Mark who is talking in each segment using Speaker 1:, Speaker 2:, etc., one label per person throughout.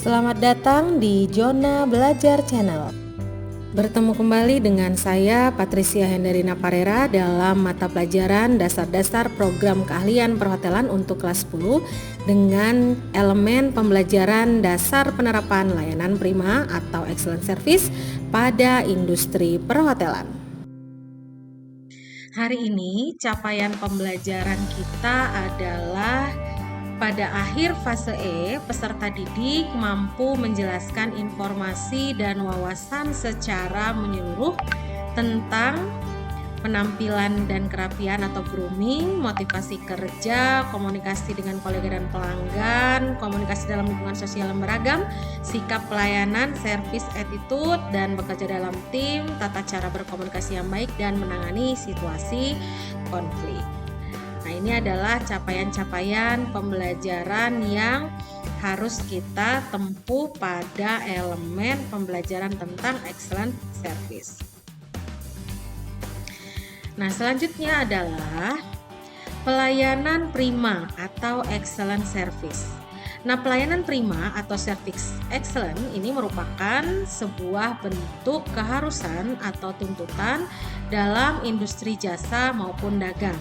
Speaker 1: Selamat datang di Zona Belajar Channel. Bertemu kembali dengan saya Patricia Henderina Parera dalam mata pelajaran dasar-dasar program keahlian perhotelan untuk kelas 10 dengan elemen pembelajaran dasar penerapan layanan prima atau excellent service pada industri perhotelan. Hari ini capaian pembelajaran kita adalah pada akhir fase E, peserta didik mampu menjelaskan informasi dan wawasan secara menyeluruh tentang penampilan dan kerapian atau grooming, motivasi kerja, komunikasi dengan kolega dan pelanggan, komunikasi dalam lingkungan sosial yang beragam, sikap pelayanan, service attitude, dan bekerja dalam tim, tata cara berkomunikasi yang baik, dan menangani situasi konflik. Nah, ini adalah capaian-capaian pembelajaran yang harus kita tempuh pada elemen pembelajaran tentang excellent service. Nah, selanjutnya adalah pelayanan prima atau excellent service. Nah, pelayanan prima atau service excellent ini merupakan sebuah bentuk keharusan atau tuntutan dalam industri jasa maupun dagang.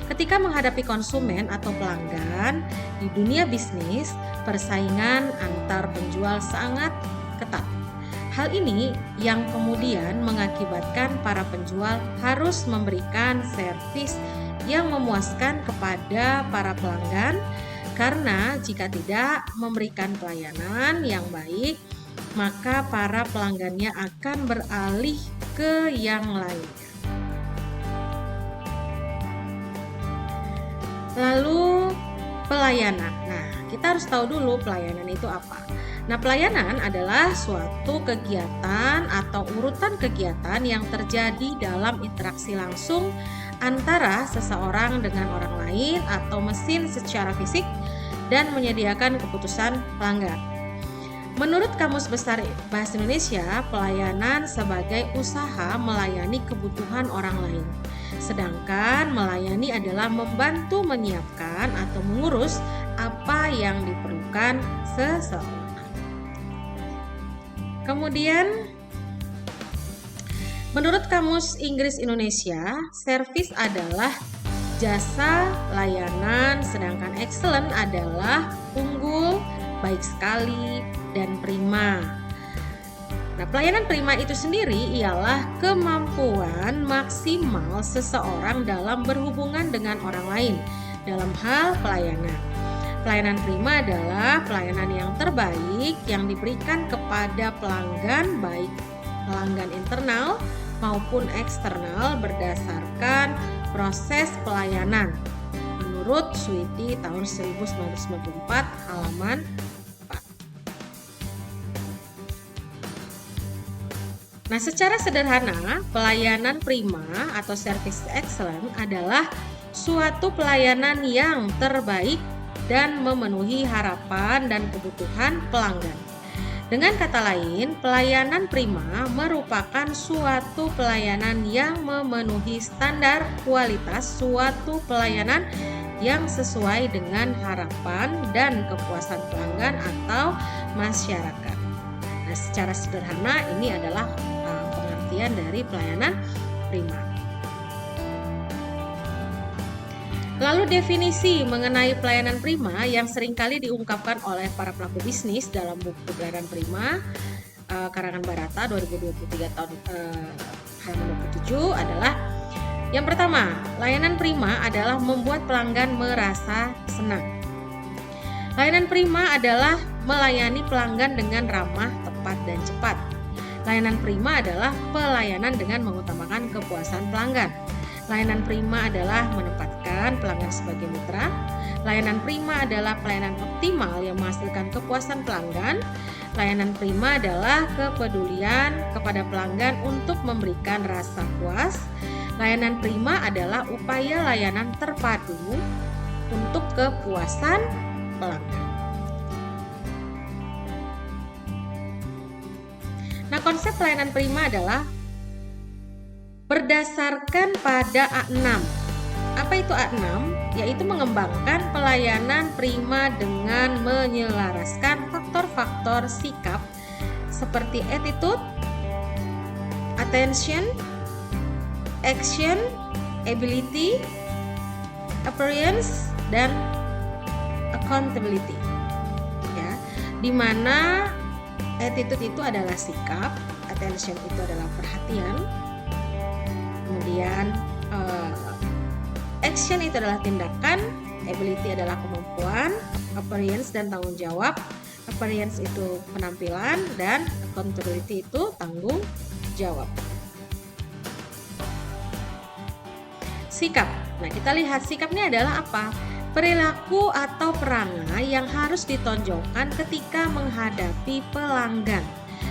Speaker 1: Ketika menghadapi konsumen atau pelanggan di dunia bisnis, persaingan antar penjual sangat ketat. Hal ini yang kemudian mengakibatkan para penjual harus memberikan servis yang memuaskan kepada para pelanggan, karena jika tidak memberikan pelayanan yang baik, maka para pelanggannya akan beralih ke yang lainnya. Lalu pelayanan. Nah, kita harus tahu dulu pelayanan itu apa. Nah, pelayanan adalah suatu kegiatan atau urutan kegiatan yang terjadi dalam interaksi langsung antara seseorang dengan orang lain atau mesin secara fisik dan menyediakan keputusan pelanggan. Menurut Kamus Besar Bahasa Indonesia, pelayanan sebagai usaha melayani kebutuhan orang lain. Sedangkan melayani adalah membantu menyiapkan atau mengurus apa yang diperlukan seseorang. Kemudian, menurut Kamus Inggris Indonesia, service adalah jasa layanan, sedangkan excellent adalah unggul, baik sekali, dan prima. Nah, pelayanan prima itu sendiri ialah kemampuan maksimal seseorang dalam berhubungan dengan orang lain dalam hal pelayanan. Pelayanan prima adalah pelayanan yang terbaik yang diberikan kepada pelanggan, baik pelanggan internal maupun eksternal berdasarkan proses pelayanan menurut Sweety tahun 1994 halaman 4. Nah, secara sederhana, pelayanan prima atau service excellent adalah suatu pelayanan yang terbaik dan memenuhi harapan dan kebutuhan pelanggan. Dengan kata lain, pelayanan prima merupakan suatu pelayanan yang memenuhi standar kualitas suatu pelayanan yang sesuai dengan harapan dan kepuasan pelanggan atau masyarakat. Nah, secara sederhana ini adalah pengertian dari pelayanan prima. Lalu definisi mengenai pelayanan prima yang seringkali diungkapkan oleh para pelaku bisnis dalam buku pelayanan prima karangan Barata 2023 tahun halaman 27 adalah yang pertama, layanan prima adalah membuat pelanggan merasa senang. Layanan prima adalah melayani pelanggan dengan ramah, tepat, dan cepat. Layanan prima adalah pelayanan dengan mengutamakan kepuasan pelanggan. Layanan prima adalah menempatkan pelanggan sebagai mitra. Layanan prima adalah pelayanan optimal yang menghasilkan kepuasan pelanggan. Layanan prima adalah kepedulian kepada pelanggan untuk memberikan rasa puas. Layanan prima adalah upaya layanan terpadu untuk kepuasan pelanggan. Nah, konsep pelayanan prima adalah berdasarkan pada A6. Apa itu A6? Yaitu mengembangkan pelayanan prima dengan menyelaraskan faktor-faktor faktor sikap seperti attitude, attention, action, ability, appearance, dan accountability. Ya, di mana attitude itu adalah sikap, attention itu adalah perhatian, kemudian action itu adalah tindakan, ability adalah kemampuan, appearance dan tanggung jawab. Appearance itu penampilan dan accountability itu tanggung jawab. Sikap. Nah, kita lihat sikapnya adalah apa? Perilaku atau perangai yang harus ditonjolkan ketika menghadapi pelanggan,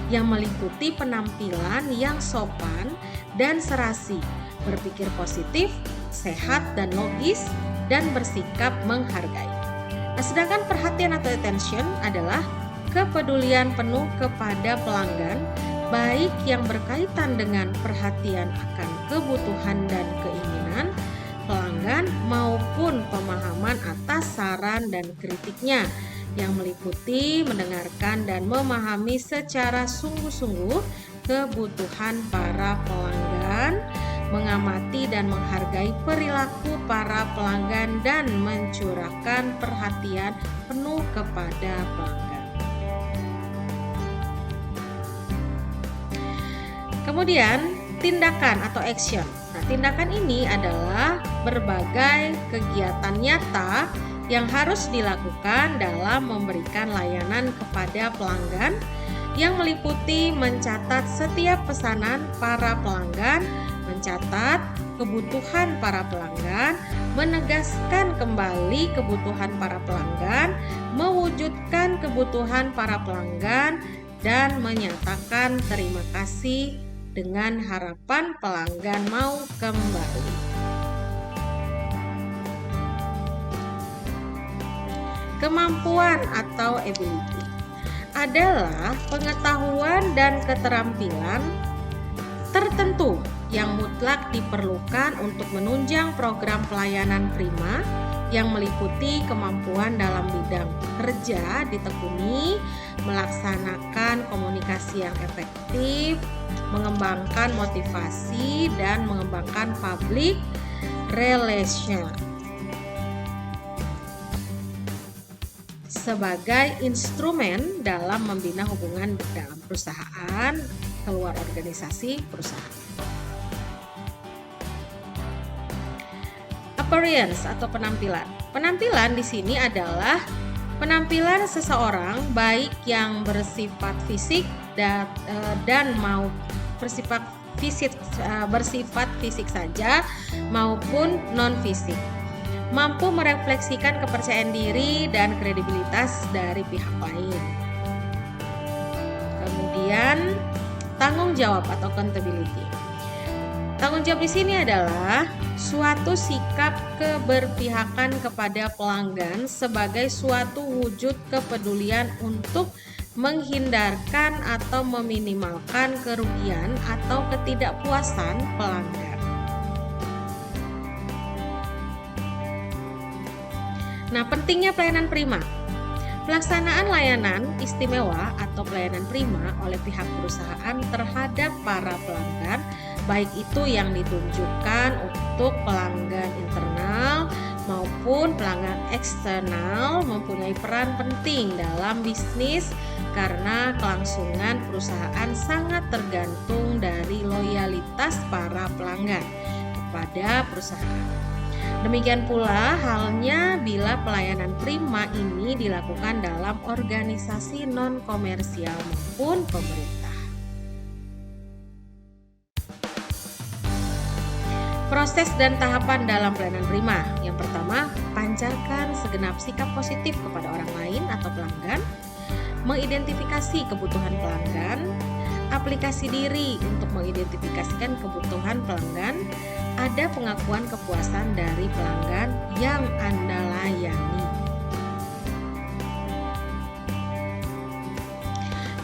Speaker 1: yang meliputi penampilan yang sopan dan serasi, berpikir positif, sehat dan logis, dan bersikap menghargai. Nah, sedangkan perhatian atau attention adalah kepedulian penuh kepada pelanggan, baik yang berkaitan dengan perhatian akan kebutuhan dan keinginan pelanggan maupun pemahaman atas saran dan kritiknya, yang meliputi mendengarkan dan memahami secara sungguh-sungguh kebutuhan para pelanggan, mengamati dan menghargai perilaku para pelanggan, dan mencurahkan perhatian penuh kepada pelanggan. Kemudian tindakan atau action. Nah, tindakan ini adalah berbagai kegiatan nyata yang harus dilakukan dalam memberikan layanan kepada pelanggan, yang meliputi mencatat setiap pesanan para pelanggan, mencatat kebutuhan para pelanggan, menegaskan kembali kebutuhan para pelanggan, mewujudkan kebutuhan para pelanggan, dan menyatakan terima kasih dengan harapan pelanggan mau kembali. Kemampuan atau ability adalah pengetahuan dan keterampilan tertentu yang mutlak diperlukan untuk menunjang program pelayanan prima, yang meliputi kemampuan dalam bidang kerja ditekuni, melaksanakan komunikasi yang efektif, mengembangkan motivasi, dan mengembangkan public relation sebagai instrumen dalam membina hubungan dalam perusahaan, keluar organisasi perusahaan. Appearance atau penampilan. Penampilan di sini adalah penampilan seseorang, baik yang bersifat fisik dan mau bersifat fisik saja maupun non fisik, mampu merefleksikan kepercayaan diri dan kredibilitas dari pihak lain. Kemudian tanggung jawab atau accountability. Tanggung jawab di sini adalah suatu sikap keberpihakan kepada pelanggan sebagai suatu wujud kepedulian untuk menghindarkan atau meminimalkan kerugian atau ketidakpuasan pelanggan. Nah, pentingnya pelayanan prima. Pelaksanaan layanan istimewa atau pelayanan prima oleh pihak perusahaan terhadap para pelanggan, baik itu yang ditunjukkan untuk pelanggan internal maupun pelanggan eksternal, mempunyai peran penting dalam bisnis karena kelangsungan perusahaan sangat tergantung dari loyalitas para pelanggan kepada perusahaan. Demikian pula halnya bila pelayanan prima ini dilakukan dalam organisasi non-komersial maupun pemerintah. Proses dan tahapan dalam pelayanan prima. Yang pertama, pancarkan segenap sikap positif kepada orang lain atau pelanggan, mengidentifikasi kebutuhan pelanggan, aplikasi diri untuk mengidentifikasikan kebutuhan pelanggan, ada pengakuan kepuasan dari pelanggan yang Anda layani.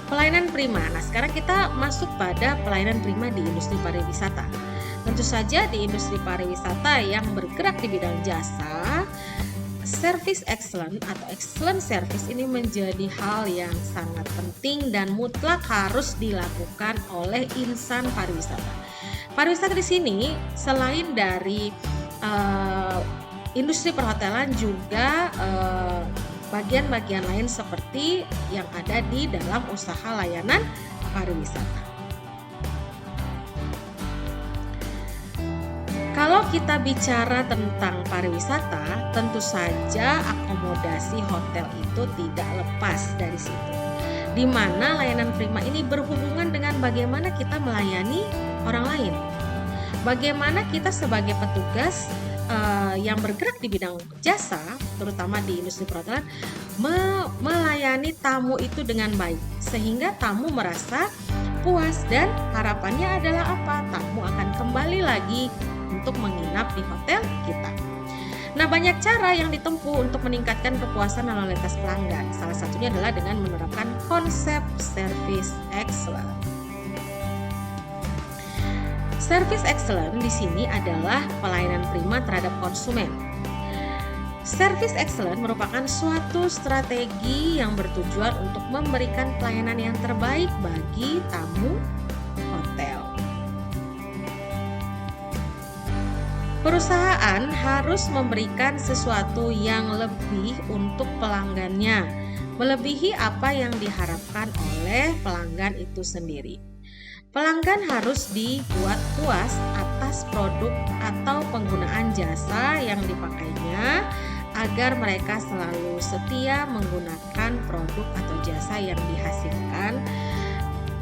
Speaker 1: Pelayanan prima. Nah, sekarang kita masuk pada pelayanan prima di industri pariwisata. Tentu saja di industri pariwisata yang bergerak di bidang jasa, service excellent atau excellent service ini menjadi hal yang sangat penting dan mutlak harus dilakukan oleh insan pariwisata. Pariwisata di sini selain dari industri perhotelan juga bagian-bagian lain seperti yang ada di dalam usaha layanan pariwisata. Kalau kita bicara tentang pariwisata, tentu saja akomodasi hotel itu tidak lepas dari situ. Di mana layanan prima ini berhubungan dengan bagaimana kita melayani orang lain. Bagaimana kita sebagai petugas yang bergerak di bidang jasa, terutama di industri perhotelan, melayani tamu itu dengan baik, sehingga tamu merasa puas dan harapannya adalah apa? Tamu akan kembali lagi untuk menginap di hotel kita. Nah, banyak cara yang ditempuh untuk meningkatkan kepuasan lalu lintas pelanggan. Salah satunya adalah dengan menerapkan konsep service excellent. Service excellent di sini adalah pelayanan prima terhadap konsumen. Service excellent merupakan suatu strategi yang bertujuan untuk memberikan pelayanan yang terbaik bagi tamu hotel. Perusahaan harus memberikan sesuatu yang lebih untuk pelanggannya, melebihi apa yang diharapkan oleh pelanggan itu sendiri. Pelanggan harus dibuat puas atas produk atau penggunaan jasa yang dipakainya agar mereka selalu setia menggunakan produk atau jasa yang dihasilkan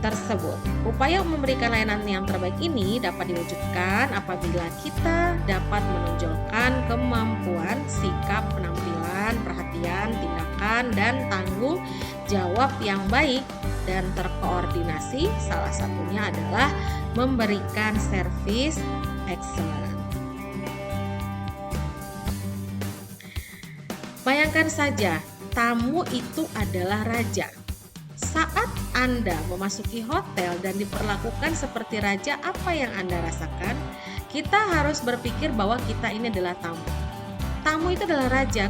Speaker 1: tersebut. Upaya memberikan layanan yang terbaik ini dapat diwujudkan apabila kita dapat menonjolkan kemampuan, sikap, penampilan, perhatian, tindakan, dan tanggung jawab yang baik dan terkoordinasi. Salah satunya adalah memberikan service excellent. Bayangkan saja, tamu itu adalah raja. Saat Anda memasuki hotel dan diperlakukan seperti raja, apa yang Anda rasakan? Kita harus berpikir bahwa kita ini adalah tamu. Tamu itu adalah raja.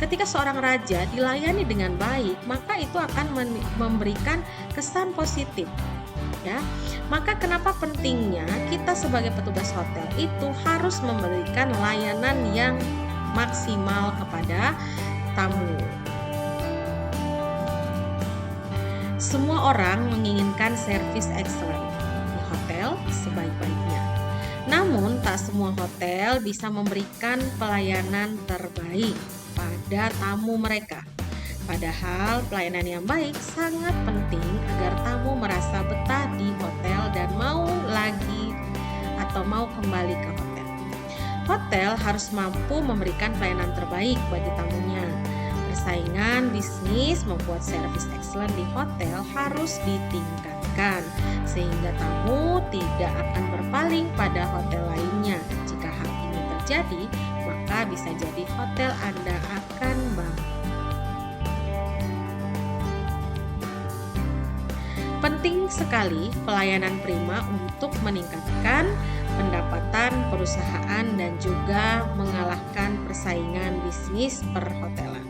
Speaker 1: Ketika seorang raja dilayani dengan baik, maka itu akan memberikan kesan positif. Ya. Maka kenapa pentingnya kita sebagai petugas hotel itu harus memberikan layanan yang maksimal kepada tamu. Semua orang menginginkan service excellent di hotel sebaik-baiknya. Namun, tak semua hotel bisa memberikan pelayanan terbaik pada tamu mereka. Padahal, pelayanan yang baik sangat penting agar tamu merasa betah di hotel dan mau lagi atau mau kembali ke hotel. Hotel harus mampu memberikan pelayanan terbaik bagi tamunya. Persaingan bisnis membuat service excellent di hotel harus ditingkatkan sehingga tamu tidak akan berpaling pada hotel lainnya. Jika hal ini terjadi, maka bisa jadi hotel Anda akan bangkrut. Penting sekali pelayanan prima untuk meningkatkan pendapatan perusahaan dan juga mengalahkan persaingan bisnis perhotelan.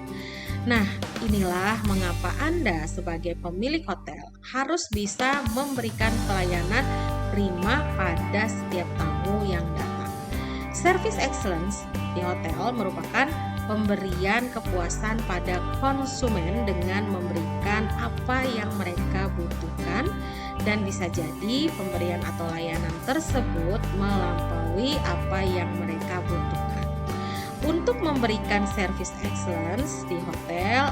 Speaker 1: Nah, inilah mengapa Anda sebagai pemilik hotel harus bisa memberikan pelayanan prima pada setiap tamu yang datang. Service excellence di hotel merupakan pemberian kepuasan pada konsumen dengan memberikan apa yang mereka butuhkan, dan bisa jadi pemberian atau layanan tersebut melampaui apa yang mereka butuhkan. Untuk memberikan service excellence di hotel,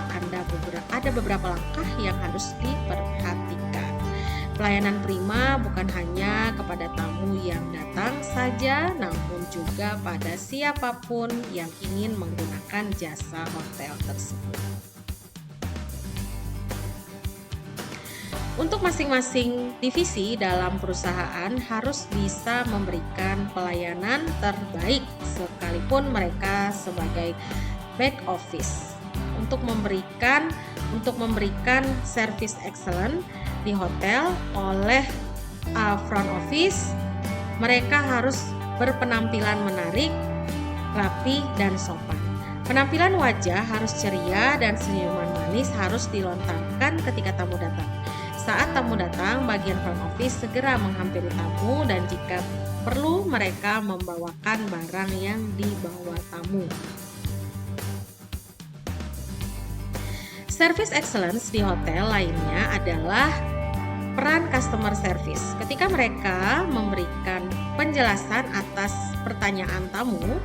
Speaker 1: ada beberapa langkah yang harus diperhatikan. Pelayanan prima bukan hanya kepada tamu yang datang saja, namun juga pada siapapun yang ingin menggunakan jasa hotel tersebut. Untuk masing-masing divisi dalam perusahaan harus bisa memberikan pelayanan terbaik sekalipun mereka sebagai back office. Untuk memberikan service excellent di hotel oleh front office, mereka harus berpenampilan menarik, rapi, dan sopan. Penampilan wajah harus ceria dan senyuman manis harus dilontarkan ketika tamu datang. Saat tamu datang, bagian front office segera menghampiri tamu dan jika perlu mereka membawakan barang yang dibawa tamu. Service excellence di hotel lainnya adalah peran customer service. Ketika mereka memberikan penjelasan atas pertanyaan tamu,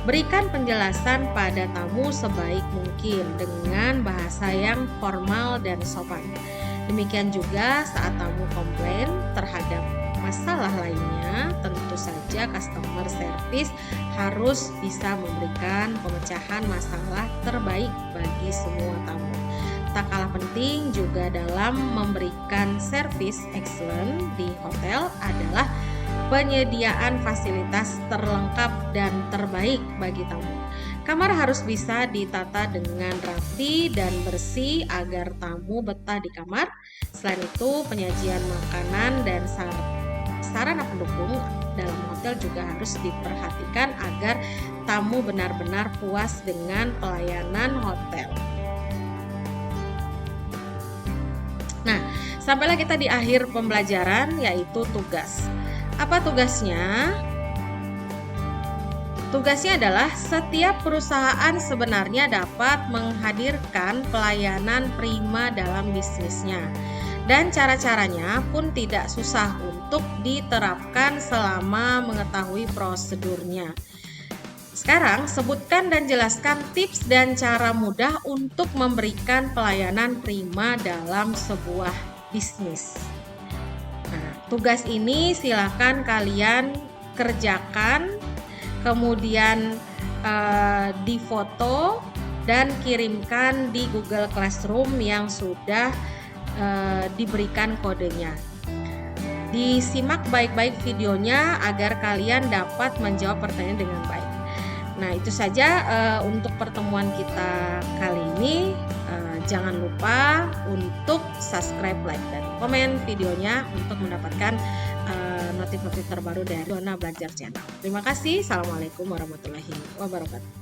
Speaker 1: berikan penjelasan pada tamu sebaik mungkin dengan bahasa yang formal dan sopan. Demikian juga saat tamu komplain terhadap masalah lainnya, tentu saja customer service harus bisa memberikan pemecahan masalah terbaik bagi semua tamu. Tak kalah penting juga dalam memberikan service excellent di hotel adalah penyediaan fasilitas terlengkap dan terbaik bagi tamu. Kamar harus bisa ditata dengan rapi dan bersih agar tamu betah di kamar. Selain itu, penyajian makanan dan sarana pendukung dalam hotel juga harus diperhatikan agar tamu benar-benar puas dengan pelayanan hotel. Nah, sampailah kita di akhir pembelajaran, yaitu tugas. Apa tugasnya? Tugasnya adalah setiap perusahaan sebenarnya dapat menghadirkan pelayanan prima dalam bisnisnya. Dan cara-caranya pun tidak susah untuk diterapkan selama mengetahui prosedurnya. Sekarang sebutkan dan jelaskan tips dan cara mudah untuk memberikan pelayanan prima dalam sebuah bisnis. Nah, tugas ini silakan kalian kerjakan, kemudian difoto dan kirimkan di Google Classroom yang sudah diberikan kodenya. Disimak baik-baik videonya agar kalian dapat menjawab pertanyaan dengan baik. Nah, itu saja untuk pertemuan kita kali ini. Jangan lupa untuk subscribe, like, dan komen videonya untuk mendapatkan notif-notif terbaru dari Dona Belajar Channel. Terima kasih. Assalamualaikum warahmatullahi wabarakatuh.